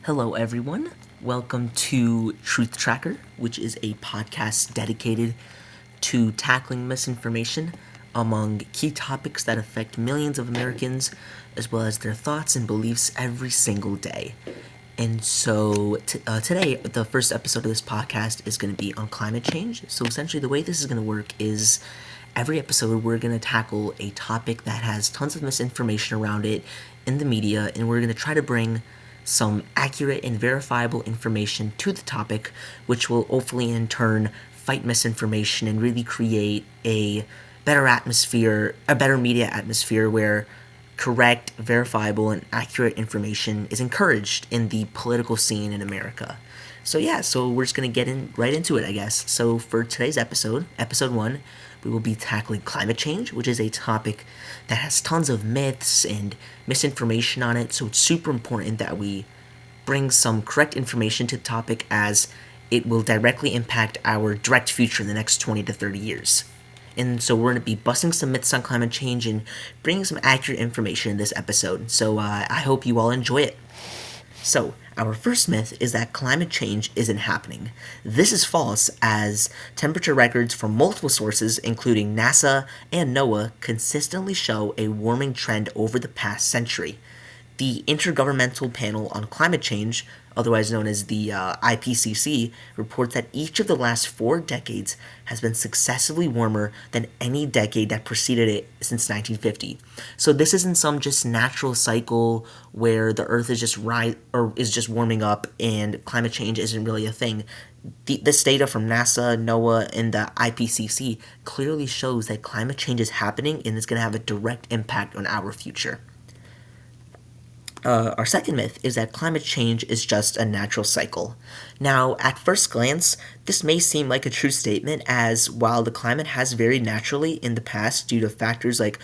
Hello, everyone. Welcome to Truth Tracker, which is a podcast dedicated to tackling misinformation among key topics that affect millions of Americans, as well as their thoughts and beliefs every single day. And so today, the first episode of this podcast is going to be on climate change. So essentially, the way this is going to work is every episode we're going to tackle a topic that has tons of misinformation around it in the media, and we're going to try to bring some accurate and verifiable information to the topic, which will hopefully in turn fight misinformation and really create a better atmosphere, a better media atmosphere where correct, verifiable, and accurate information is encouraged in the political scene in America. So we're just gonna get right into it, I guess. So for today's episode 1, we will be tackling climate change, which is a topic that has tons of myths and misinformation on it. So it's super important that we bring some correct information to the topic, as it will directly impact our direct future in the next 20 to 30 years. And so we're going to be busting some myths on climate change and bringing some accurate information in this episode. So I hope you all enjoy it. So, our first myth is that climate change isn't happening. This is false, as temperature records from multiple sources, including NASA and NOAA, consistently show a warming trend over the past century. The Intergovernmental Panel on Climate Change, otherwise known as the IPCC, reports that each of the last 4 decades has been successively warmer than any decade that preceded it since 1950. So this isn't some just natural cycle where the Earth is just warming up and climate change isn't really a thing. This data from NASA, NOAA, and the IPCC clearly shows that climate change is happening and it's going to have a direct impact on our future. Our second myth is that climate change is just a natural cycle. Now, at first glance, this may seem like a true statement, as while the climate has varied naturally in the past due to factors like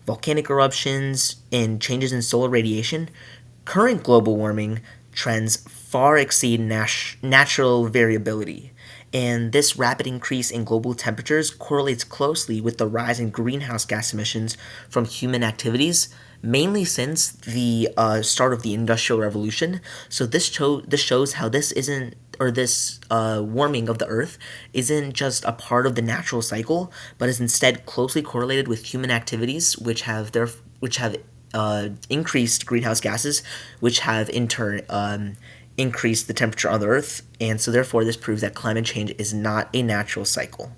volcanic eruptions and changes in solar radiation, current global warming trends far exceed natural variability. And this rapid increase in global temperatures correlates closely with the rise in greenhouse gas emissions from human activities, mainly since the start of the Industrial Revolution. So this shows how this warming of the Earth isn't just a part of the natural cycle, but is instead closely correlated with human activities, which have increased greenhouse gases, which have in turn increase the temperature on the Earth, and so therefore this proves that climate change is not a natural cycle.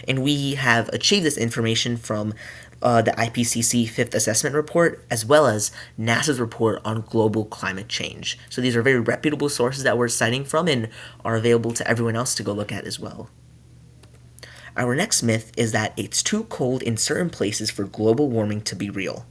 And we have achieved this information from the IPCC Fifth Assessment Report, as well as NASA's report on global climate change. So these are very reputable sources that we're citing from and are available to everyone else to go look at as well. Our next myth is that it's too cold in certain places for global warming to be real.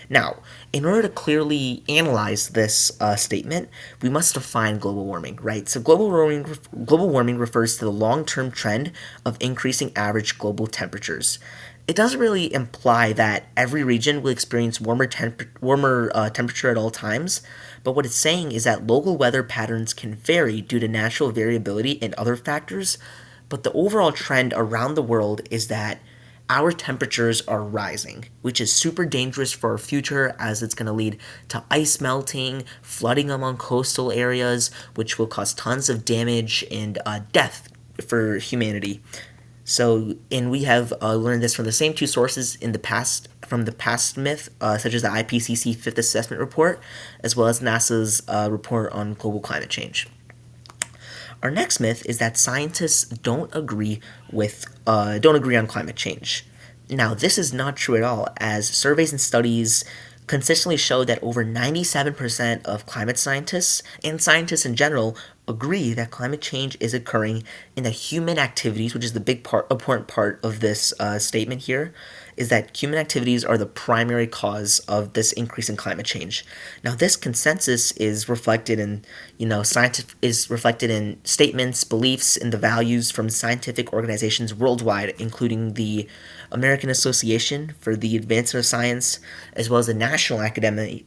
Now, in order to clearly analyze this statement, we must define global warming, right? So global warming refers to the long-term trend of increasing average global temperatures. It doesn't really imply that every region will experience warmer temperature at all times, but what it's saying is that local weather patterns can vary due to natural variability and other factors, but the overall trend around the world is that our temperatures are rising, which is super dangerous for our future, as it's going to lead to ice melting, flooding among coastal areas, which will cause tons of damage and death for humanity. So, and we have learned this from the same two sources in the past, from the past myth, such as the IPCC Fifth Assessment Report, as well as NASA's report on global climate change. Our next myth is that scientists don't agree on climate change. Now, this is not true at all, as surveys and studies consistently show that over 97% of climate scientists and scientists in general agree that climate change is occurring and that human activities, which is the important part of this statement here, is that human activities are the primary cause of this increase in climate change. Now, this consensus is reflected in, statements, beliefs, and the values from scientific organizations worldwide, including the American Association for the Advancement of Science, as well as the National Academy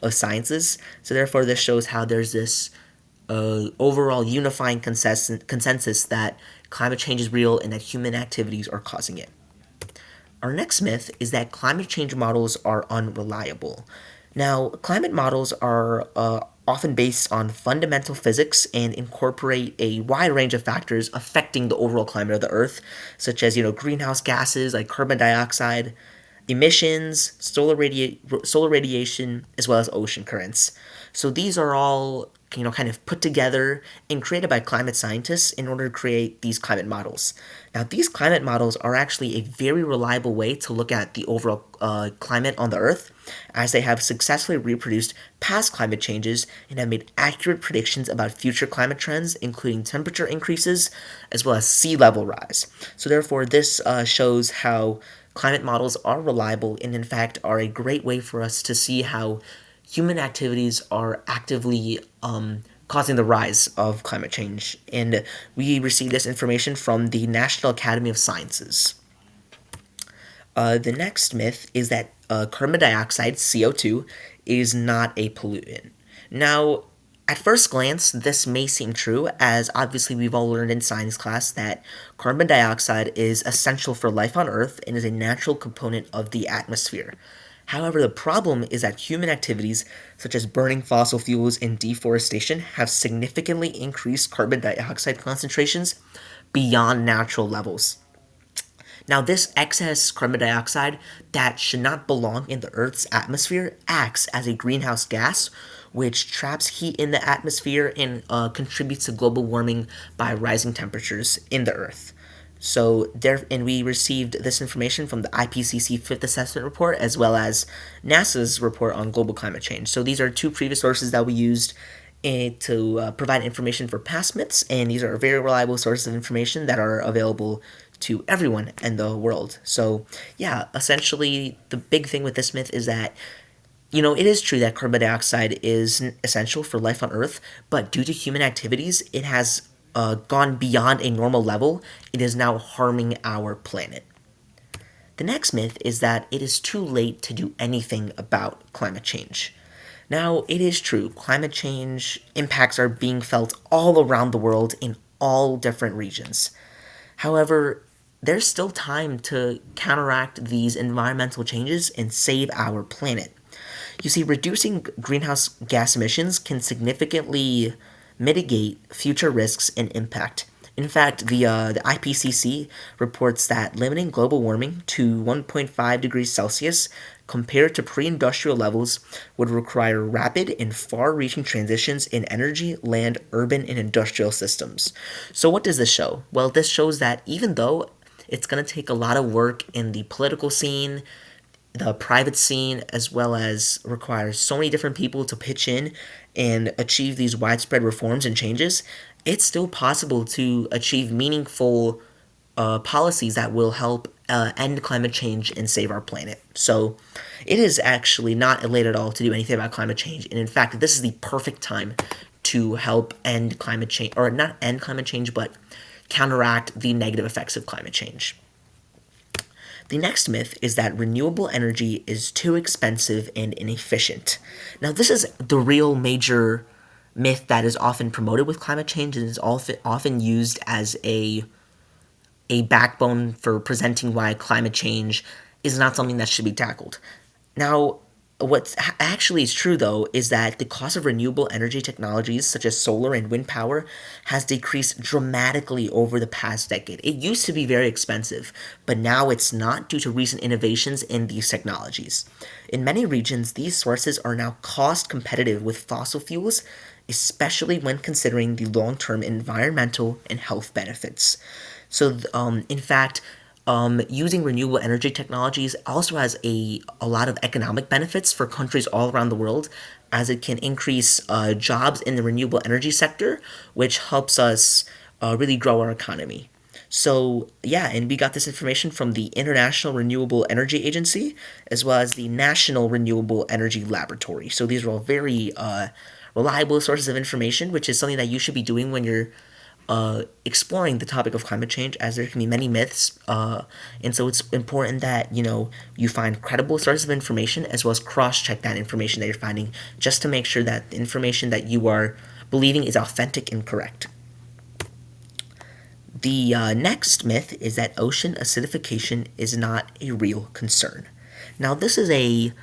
of Sciences. So therefore, this shows how there's this overall unifying consensus that climate change is real and that human activities are causing it. Our next myth is that climate change models are unreliable. Now, climate models are often based on fundamental physics and incorporate a wide range of factors affecting the overall climate of the Earth, such as greenhouse gases like carbon dioxide, emissions, solar radiation, as well as ocean currents. So these are all kind of put together and created by climate scientists in order to create these climate models. Now, these climate models are actually a very reliable way to look at the overall climate on the Earth, as they have successfully reproduced past climate changes and have made accurate predictions about future climate trends, including temperature increases as well as sea level rise. So, therefore, this shows how climate models are reliable and, in fact, are a great way for us to see how human activities are actively causing the rise of climate change. And we received this information from the National Academy of Sciences. The next myth is that carbon dioxide, CO2, is not a pollutant. Now, at first glance, this may seem true, as obviously we've all learned in science class that carbon dioxide is essential for life on Earth and is a natural component of the atmosphere. However, the problem is that human activities, such as burning fossil fuels and deforestation, have significantly increased carbon dioxide concentrations beyond natural levels. Now, this excess carbon dioxide that should not belong in the Earth's atmosphere acts as a greenhouse gas, which traps heat in the atmosphere and contributes to global warming by rising temperatures in the Earth. So there, and we received this information from the IPCC Fifth Assessment Report as well as NASA's report on global climate change. So these are two previous sources that we used to provide information for past myths, and these are very reliable sources of information that are available to everyone in the world. So, yeah, essentially, the big thing with this myth is that, it is true that carbon dioxide is essential for life on Earth, but due to human activities, it has gone beyond a normal level. It is now harming our planet. The next myth is that it is too late to do anything about climate change. Now, it is true, climate change impacts are being felt all around the world in all different regions. However, there's still time to counteract these environmental changes and save our planet. You see, reducing greenhouse gas emissions can significantly mitigate future risks and impact. In fact, the IPCC reports that limiting global warming to 1.5 degrees Celsius compared to pre industrial levels would require rapid and far reaching transitions in energy, land, urban, and industrial systems. So, what does this show? Well, this shows that even though it's going to take a lot of work in the political scene, the private scene, as well as requires so many different people to pitch in and achieve these widespread reforms and changes, it's still possible to achieve meaningful policies that will help end climate change and save our planet. So it is actually not late at all to do anything about climate change. And in fact, this is the perfect time to help end climate change, or not end climate change, but counteract the negative effects of climate change. The next myth is that renewable energy is too expensive and inefficient. Now, this is the real major myth that is often promoted with climate change and is often used as a backbone for presenting why climate change is not something that should be tackled. Now, what actually is true, though, is that the cost of renewable energy technologies such as solar and wind power has decreased dramatically over the past decade. It used to be very expensive, but now it's not due to recent innovations in these technologies. In many regions, these sources are now cost competitive with fossil fuels, especially when considering the long-term environmental and health benefits. So, in fact, using renewable energy technologies also has a lot of economic benefits for countries all around the world, as it can increase jobs in the renewable energy sector, which helps us really grow our economy. So, yeah, and we got this information from the International Renewable Energy Agency as well as the National Renewable Energy Laboratory. So, these are all very reliable sources of information, which is something that you should be doing when you're exploring the topic of climate change, as there can be many myths, and so it's important that you find credible sources of information as well as cross-check that information that you're finding, just to make sure that the information that you are believing is authentic and correct. The next myth is that ocean acidification is not a real concern. Now, this is a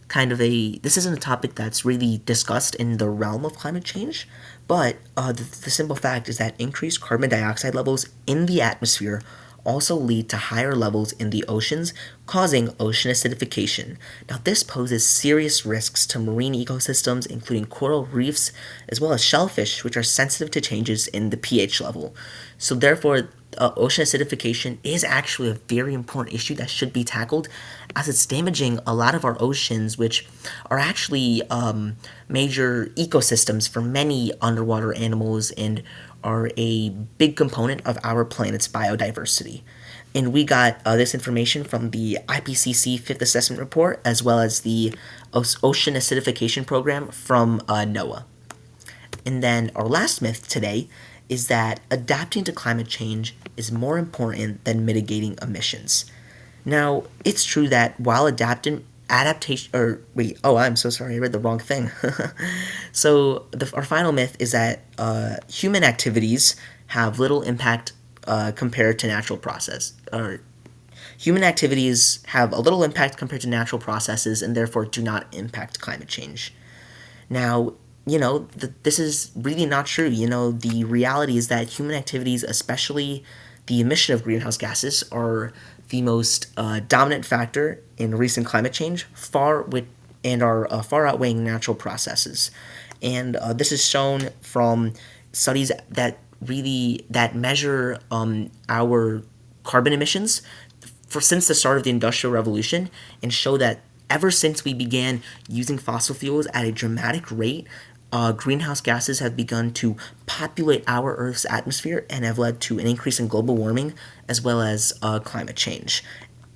this isn't a topic that's really discussed in the realm of climate change, but the simple fact is that increased carbon dioxide levels in the atmosphere also lead to higher levels in the oceans, causing ocean acidification. Now, this poses serious risks to marine ecosystems, including coral reefs, as well as shellfish, which are sensitive to changes in the pH level. So, therefore, ocean acidification is actually a very important issue that should be tackled, as it's damaging a lot of our oceans, which are actually major ecosystems for many underwater animals and are a big component of our planet's biodiversity. And we got this information from the IPCC Fifth Assessment Report, as well as the Ocean Acidification Program from NOAA. And then our last myth today is that adapting to climate change is more important than mitigating emissions. Now, it's true that while I'm so sorry, I read the wrong thing. So, our final myth is that human activities have little impact compared to natural process, or human activities have a little impact compared to natural processes and therefore do not impact climate change. Now, this is really not true. The reality is that human activities, especially the emission of greenhouse gases, are the most dominant factor in recent climate change, and are far outweighing natural processes. And this is shown from studies that measure our carbon emissions since the start of the Industrial Revolution, and show that ever since we began using fossil fuels at a dramatic rate, greenhouse gases have begun to populate our Earth's atmosphere and have led to an increase in global warming as well as climate change.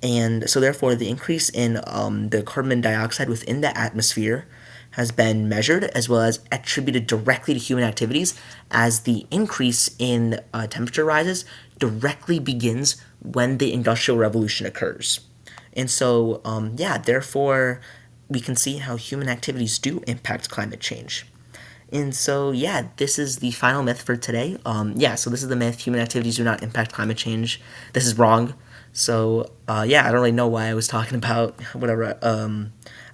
And so, therefore, the increase in the carbon dioxide within the atmosphere has been measured as well as attributed directly to human activities, as the increase in temperature rises directly begins when the Industrial Revolution occurs. And so, therefore, we can see how human activities do impact climate change. And so, this is the final myth for today. So this is the myth: human activities do not impact climate change. This is wrong. So, I don't really know why I was talking about whatever.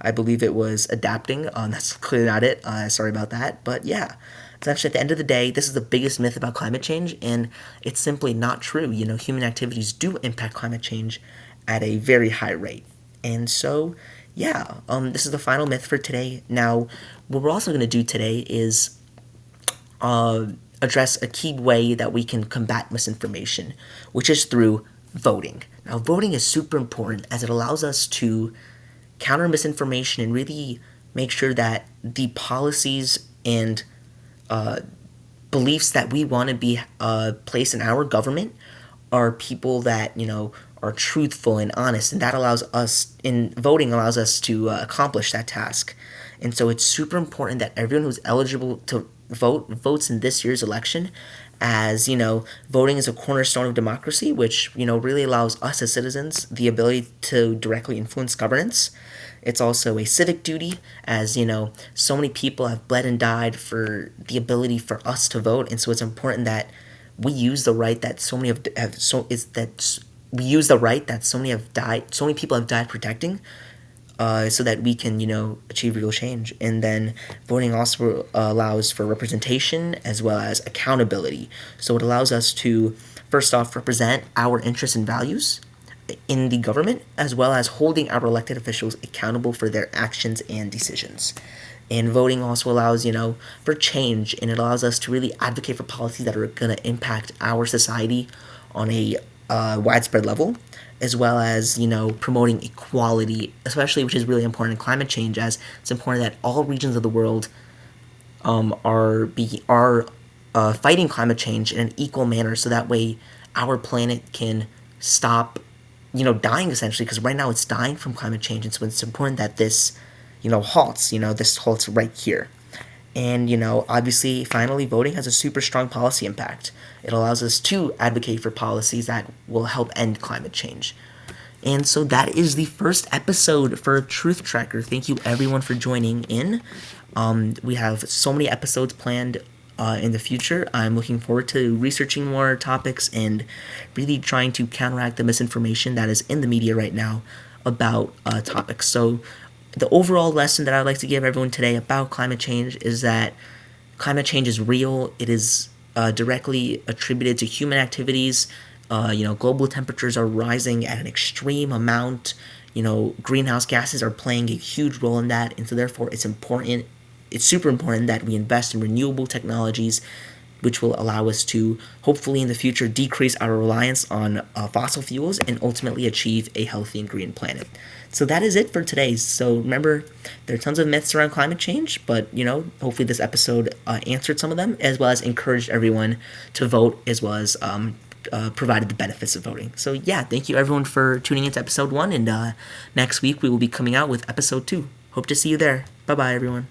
I believe it was adapting. That's clearly not it. Sorry about that. But essentially, at the end of the day, this is the biggest myth about climate change, and it's simply not true. Human activities do impact climate change at a very high rate. And so, this is the final myth for today. Now, what we're also going to do today is address a key way that we can combat misinformation, which is through voting. Now, voting is super important as it allows us to counter misinformation and really make sure that the policies and beliefs that we want to be placed in our government are people that are truthful and honest, and that voting allows us to accomplish that task. And so it's super important that everyone who's eligible to votes in this year's election, as voting is a cornerstone of democracy, which really allows us as citizens the ability to directly influence governance. It's also a civic duty, as so many people have bled and died for the ability for us to vote, and so it's important that we use the right that so many people have died protecting, so that we can achieve real change. And then voting also allows for representation as well as accountability. So it allows us to first off represent our interests and values in the government, as well as holding our elected officials accountable for their actions and decisions. And voting also allows, for change, and it allows us to really advocate for policies that are going to impact our society on a widespread level, as well as, promoting equality, especially, which is really important in climate change, as it's important that all regions of the world are fighting climate change in an equal manner, so that way our planet can stop, dying, essentially, because right now it's dying from climate change, and so it's important that this halts. This halts right here. And, obviously, finally, voting has a super strong policy impact. It allows us to advocate for policies that will help end climate change. And so that is the first episode for Truth Tracker. Thank you, everyone, for joining in. We have so many episodes planned in the future. I'm looking forward to researching more topics and really trying to counteract the misinformation that is in the media right now about topics. So the overall lesson that I'd like to give everyone today about climate change is that climate change is real. It is directly attributed to human activities. Global temperatures are rising at an extreme amount. Greenhouse gases are playing a huge role in that, and so therefore it's important. It's super important that we invest in renewable technologies, which will allow us to hopefully in the future decrease our reliance on fossil fuels and ultimately achieve a healthy and green planet. So that is it for today. So remember, there are tons of myths around climate change, but hopefully this episode answered some of them, as well as encouraged everyone to vote, as well as provided the benefits of voting. So yeah, thank you everyone for tuning into episode 1, and next week we will be coming out with episode 2. Hope to see you there. Bye bye, everyone.